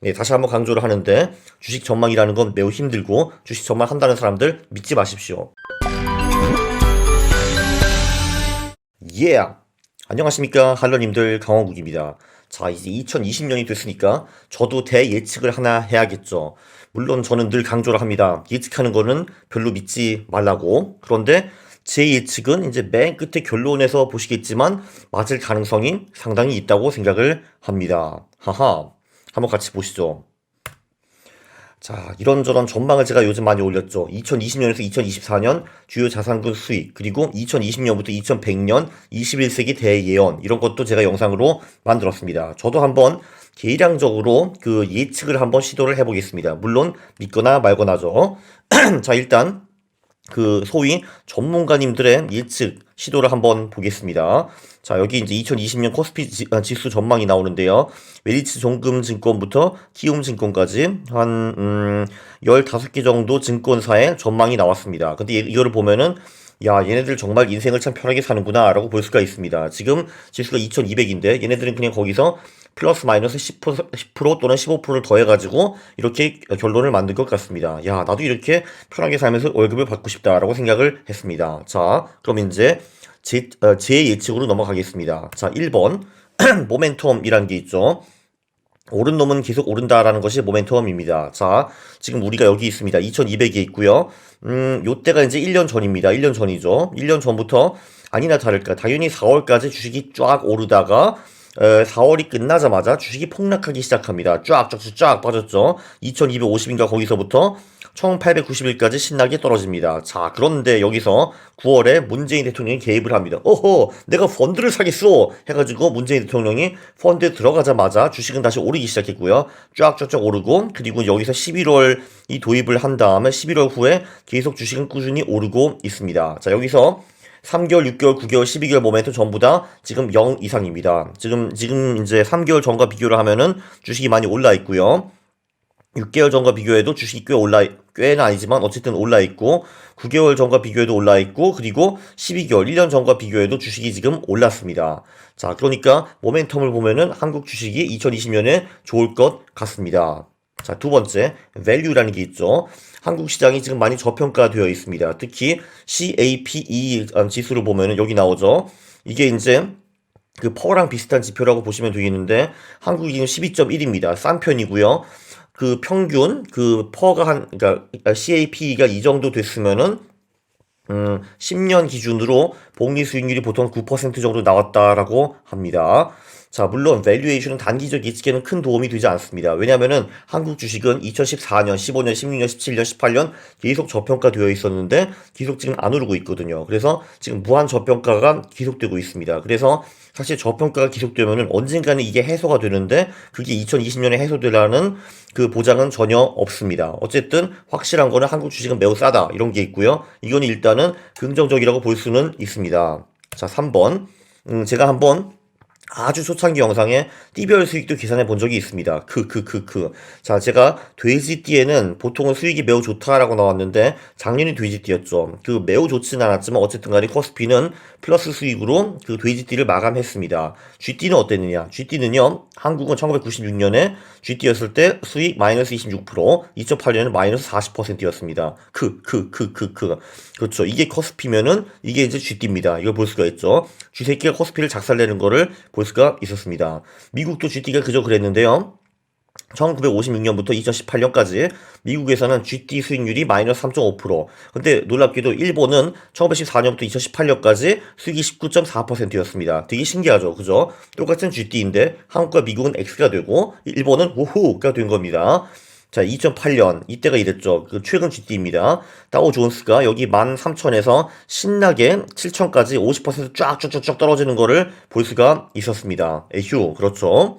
네, 다시 한번 강조를 하는데 주식 전망이라는 건 매우 힘들고 주식 전망 한다는 사람들 믿지 마십시오. 예! 안녕하십니까 할러님들, 강원국입니다. 자, 이제 2020년이 됐으니까 저도 대예측을 하나 해야겠죠. 물론 저는 늘 강조를 합니다. 예측하는 거는 별로 믿지 말라고. 그런데 제 예측은 이제 맨 끝에 결론에서 보시겠지만 맞을 가능성이 상당히 있다고 생각을 합니다. 하하. 한번 같이 보시죠. 자, 이런저런 전망을 제가 요즘 많이 올렸죠. 2020년에서 2024년 주요 자산군 수익, 그리고 2020년부터 2100년 21세기 대예언, 이런 것도 제가 영상으로 만들었습니다. 저도 한번 계량적으로 그 예측을 한번 시도를 해보겠습니다. 물론 믿거나 말거나죠. 자, 일단 그 소위 전문가님들의 예측 시도를 한번 보겠습니다. 자, 여기 이제 2020년 코스피 지수 전망이 나오는데요. 메리츠 종금증권부터 키움증권까지 한 15개 정도 증권사의 전망이 나왔습니다. 근데 이거를 보면은 야, 얘네들 정말 인생을 참 편하게 사는구나 라고 볼 수가 있습니다. 지금 지수가 2200인데 얘네들은 그냥 거기서 플러스 마이너스 10% 또는 15%를 더해가지고 이렇게 결론을 만든 것 같습니다. 야, 나도 이렇게 편하게 살면서 월급을 받고 싶다라고 생각을 했습니다. 자, 그럼 이제 제 예측으로 넘어가겠습니다. 자, 1번 모멘텀이라는 게 있죠. 오른 놈은 계속 오른다라는 것이 모멘텀입니다. 자, 지금 우리가 여기 있습니다. 2200에 있고요. 요때가 이제 1년 전입니다. 1년 전이죠. 1년 전부터 아니나 다를까 당연히 4월까지 주식이 쫙 오르다가 4월이 끝나자마자 주식이 폭락하기 시작합니다. 쫙 빠졌죠. 2250인가 거기서부터 1890일까지 신나게 떨어집니다. 자, 그런데 여기서 9월에 문재인 대통령이 개입을 합니다. 어허, 내가 펀드를 사겠어! 해가지고 문재인 대통령이 펀드에 들어가자마자 주식은 다시 오르기 시작했고요. 쫙 오르고, 그리고 여기서 11월이 도입을 한 다음에 11월 후에 계속 주식은 꾸준히 오르고 있습니다. 자, 여기서 3개월, 6개월, 9개월, 12개월 모멘텀 전부 다 지금 0 이상입니다. 지금 이제 3개월 전과 비교를 하면은 주식이 많이 올라 있고요. 6개월 전과 비교해도 주식이 꽤는 아니지만 어쨌든 올라 있고, 9개월 전과 비교해도 올라 있고, 그리고 12개월, 1년 전과 비교해도 주식이 지금 올랐습니다. 자, 그러니까 모멘텀을 보면은 한국 주식이 2020년에 좋을 것 같습니다. 자, 두 번째, value라는 게 있죠. 한국 시장이 지금 많이 저평가되어 있습니다. 특히 CAPE 지수를 보면은 여기 나오죠. 이게 이제 그 퍼랑 비슷한 지표라고 보시면 되겠는데 한국이 지금 12.1입니다. 싼 편이고요. 그 평균 그 퍼가 그러니까 CAPE가 이 정도 됐으면은 10년 기준으로 복리 수익률이 보통 9% 정도 나왔다라고 합니다. 자, 물론 밸류에이션은 단기적 예측에는 큰 도움이 되지 않습니다. 왜냐면은 한국 주식은 2014년, 15년, 16년, 17년, 18년 계속 저평가되어 있었는데 계속 지금 안 오르고 있거든요. 그래서 지금 무한 저평가가 계속되고 있습니다. 그래서 사실 저평가가 계속되면은 언젠가는 이게 해소가 되는데 그게 2020년에 해소되라는 그 보장은 전혀 없습니다. 어쨌든 확실한 거는 한국 주식은 매우 싸다 이런 게 있고요. 이건 일단은 긍정적이라고 볼 수는 있습니다. 자, 3번. 제가 한번 아주 초창기 영상에 띠별 수익도 계산해 본 적이 있습니다. 자, 제가 돼지띠에는 보통은 수익이 매우 좋다라고 나왔는데 작년이 돼지띠였죠. 그 매우 좋지는 않았지만 어쨌든 간에 코스피는 플러스 수익으로 그 돼지띠를 마감했습니다. 쥐띠는 어땠느냐? 쥐띠는요, 한국은 1996년에 쥐띠였을 때 수익 마이너스 26%, 2008년은 마이너스 40%였습니다. 그렇죠. 이게 코스피면은 이게 이제 쥐띠입니다. 이걸 볼 수가 있죠. 쥐새끼가 코스피를 작살내는 거를 볼 수가 있었습니다. 미국도 GD가 그저 그랬는데요. 1956년부터 2018년까지 미국에서는 GD 수익률이 마이너스 3.5%. 근데 놀랍게도 일본은 1914년부터 2018년까지 수익이 19.4%였습니다. 되게 신기하죠. 그죠? 똑같은 GD인데 한국과 미국은 X가 되고 일본은 우후가 된 겁니다. 자, 2008년 이때가 이랬죠. 그 최근 GD입니다. 다우 존스가 여기 13,000에서 신나게 7,000까지 50% 쫙 떨어지는 거를 볼 수가 있었습니다. 에휴, 그렇죠.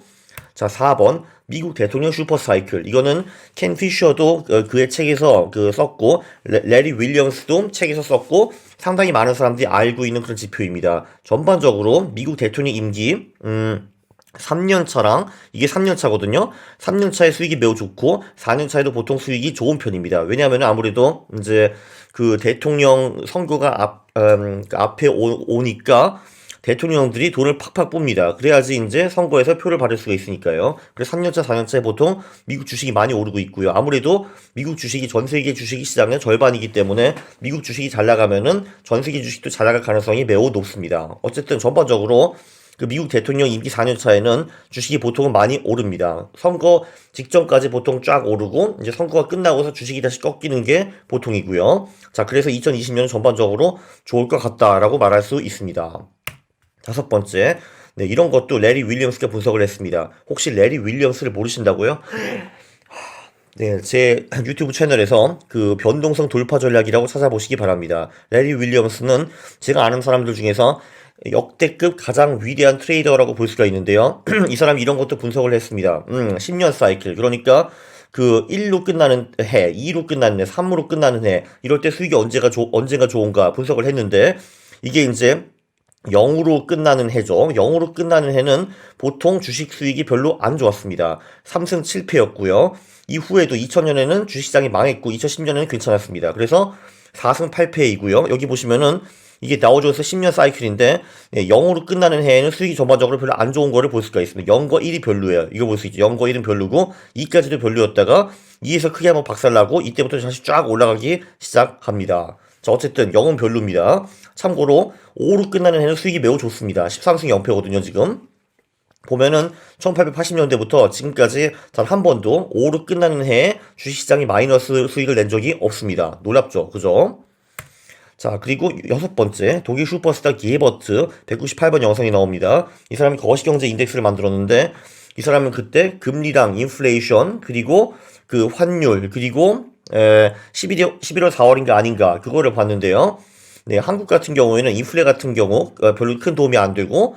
자, 4번 미국 대통령 슈퍼사이클. 이거는 켄 피셔도 그의 책에서 썼고 레리 윌리엄스도 책에서 썼고 상당히 많은 사람들이 알고 있는 그런 지표입니다. 전반적으로 미국 대통령 임기 3년 차랑 이게 3년 차거든요. 3년 차의 수익이 매우 좋고 4년 차에도 보통 수익이 좋은 편입니다. 왜냐하면 아무래도 이제 그 대통령 선거가 앞에 오니까 대통령들이 돈을 팍팍 뿝니다. 그래야지 이제 선거에서 표를 받을 수가 있으니까요. 그래서 3년차, 4년차에 보통 미국 주식이 많이 오르고 있고요. 아무래도 미국 주식이 전 세계 주식 시장의 절반이기 때문에 미국 주식이 잘 나가면은 전 세계 주식도 잘 나갈 가능성이 매우 높습니다. 어쨌든 전반적으로 그 미국 대통령 임기 4년 차에는 주식이 보통은 많이 오릅니다. 선거 직전까지 보통 쫙 오르고 이제 선거가 끝나고서 주식이 다시 꺾이는 게 보통이고요. 자, 그래서 2020년은 전반적으로 좋을 것 같다라고 말할 수 있습니다. 다섯 번째, 네, 이런 것도 레리 윌리엄스가 분석을 했습니다. 혹시 레리 윌리엄스를 모르신다고요? 네, 제 유튜브 채널에서 그 변동성 돌파 전략이라고 찾아보시기 바랍니다. 레리 윌리엄스는 제가 아는 사람들 중에서 역대급 가장 위대한 트레이더라고 볼 수가 있는데요. 이 사람이 이런 것도 분석을 했습니다. 10년 사이클. 그러니까 그 1로 끝나는 해, 2로 끝나는 해, 3으로 끝나는 해, 이럴 때 수익이 언제가 좋은가 분석을 했는데, 이게 이제 0으로 끝나는 해죠. 0으로 끝나는 해는 보통 주식 수익이 별로 안 좋았습니다. 3승 7패였고요. 이후에도 2000년에는 주식시장이 망했고 2010년에는 괜찮았습니다. 그래서 4승 8패이고요. 여기 보시면은 이게 다우존스 10년 사이클인데 0으로 끝나는 해에는 수익이 전반적으로 별로 안 좋은 거를 볼 수가 있습니다. 0과 1이 별로예요. 이거 볼 수 있죠. 0과 1은 별로고 2까지도 별로였다가 2에서 크게 한번 박살나고 이때부터 다시 쫙 올라가기 시작합니다. 자, 어쨌든 0은 별로입니다. 참고로 5로 끝나는 해는 수익이 매우 좋습니다. 13승 0패거든요, 지금. 보면은 1880년대부터 지금까지 단 한 번도 5로 끝나는 해에 주식시장이 마이너스 수익을 낸 적이 없습니다. 놀랍죠? 그죠? 자, 그리고 여섯 번째, 독일 슈퍼스타 기에버트 198번 영상이 나옵니다. 이 사람이 거시경제 인덱스를 만들었는데, 이 사람은 그때 금리랑 인플레이션, 그리고 그 환율, 그리고 11월 4월인가 아닌가, 그거를 봤는데요. 네, 한국 같은 경우에는 인플레 같은 경우 별로 큰 도움이 안 되고,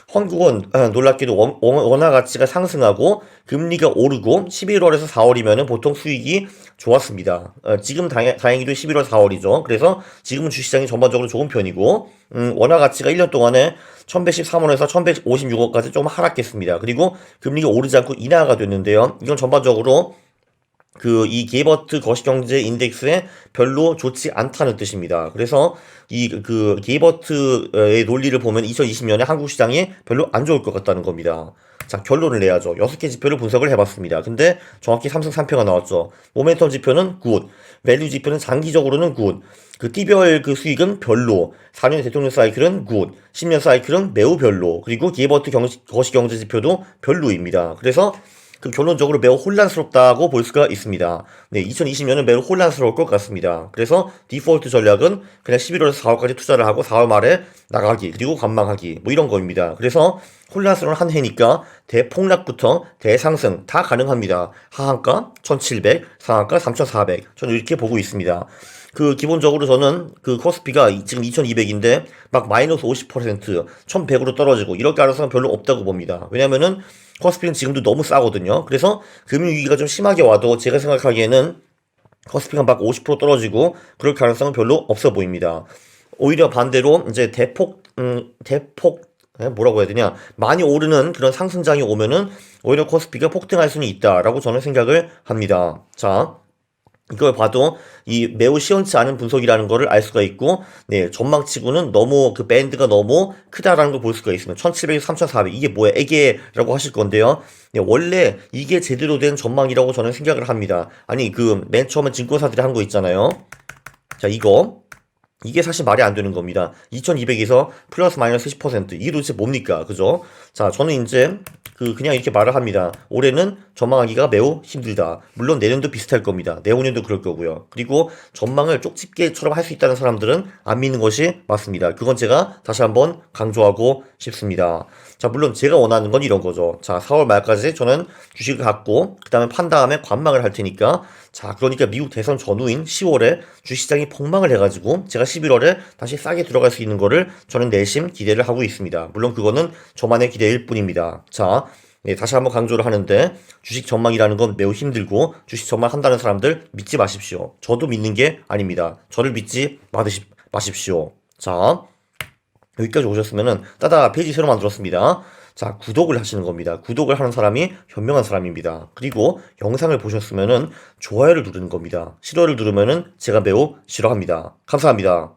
한국은 놀랍게도 원화 가치가 상승하고 금리가 오르고 11월에서 4월이면 보통 수익이 좋았습니다. 지금 다행히도 11월 4월이죠. 그래서 지금은 주식시장이 전반적으로 좋은 편이고 원화 가치가 1년 동안에 1113원에서 1156원까지 조금 하락했습니다. 그리고 금리가 오르지 않고 인하가 됐는데요. 이건 전반적으로 이 게이버트 거시경제 인덱스에 별로 좋지 않다는 뜻입니다. 그래서 게이버트의 논리를 보면 2020년에 한국 시장이 별로 안 좋을 것 같다는 겁니다. 자, 결론을 내야죠. 6개 지표를 분석을 해봤습니다. 근데 정확히 3승 3패가 나왔죠. 모멘텀 지표는 굿, 밸류 지표는 장기적으로는 굿, 그 T별 그 수익은 별로, 4년 대통령 사이클은 굿, 10년 사이클은 매우 별로, 그리고 게이버트 거시경제 지표도 별로입니다. 그래서 결론적으로 매우 혼란스럽다고 볼 수가 있습니다. 네, 2020년은 매우 혼란스러울 것 같습니다. 그래서 디폴트 전략은 그냥 11월에서 4월까지 투자를 하고 4월 말에 나가기, 그리고 관망하기, 뭐 이런 거입니다. 그래서 혼란스러운 한 해니까 대폭락부터 대상승 다 가능합니다. 하한가 1700, 상한가 3400. 저는 이렇게 보고 있습니다. 기본적으로 저는 코스피가 지금 2200인데 막 마이너스 50%, 1100으로 떨어지고 이럴 가능성은 별로 없다고 봅니다. 왜냐면은 코스피는 지금도 너무 싸거든요. 그래서 금융위기가 좀 심하게 와도 제가 생각하기에는 코스피가 막 50% 떨어지고 그럴 가능성은 별로 없어 보입니다. 오히려 반대로 이제 뭐라고 해야 되냐, 많이 오르는 그런 상승장이 오면은 오히려 코스피가 폭등할 수는 있다라고 저는 생각을 합니다. 자, 이걸 봐도 이 매우 시원치 않은 분석이라는 거를 알 수가 있고, 네, 전망치고는 너무 밴드가 너무 크다라는 걸 볼 수가 있습니다. 1700, 3400 이게 뭐야 애게라고 하실 건데요. 네, 원래 이게 제대로 된 전망이라고 저는 생각을 합니다. 아니 맨 처음에 증권사들이 한 거 있잖아요. 자, 이게 사실 말이 안 되는 겁니다. 2200에서 플러스 마이너스 10%. 이게 도대체 뭡니까? 그죠? 자, 저는 이제 그냥 이렇게 말을 합니다. 올해는 전망하기가 매우 힘들다. 물론 내년도 비슷할 겁니다. 내후년도 그럴 거고요. 그리고 전망을 쪽집게처럼 할 수 있다는 사람들은 안 믿는 것이 맞습니다. 그건 제가 다시 한번 강조하고 싶습니다. 자, 물론 제가 원하는 건 이런 거죠. 자, 4월 말까지 저는 주식을 갖고 그 다음에 판 다음에 관망을 할 테니까, 자, 그러니까 미국 대선 전후인 10월에 주식시장이 폭망을 해가지고 제가 11월에 다시 싸게 들어갈 수 있는 거를 저는 내심 기대를 하고 있습니다. 물론 그거는 저만의 기대일 뿐입니다. 자, 네, 다시 한번 강조를 하는데 주식 전망이라는 건 매우 힘들고 주식 전망한다는 사람들 믿지 마십시오. 저도 믿는 게 아닙니다. 저를 믿지 마십시오. 자, 여기까지 오셨으면은 따다 페이지 새로 만들었습니다. 자, 구독을 하시는 겁니다. 구독을 하는 사람이 현명한 사람입니다. 그리고 영상을 보셨으면은 좋아요를 누르는 겁니다. 싫어를 누르면은 제가 매우 싫어합니다. 감사합니다.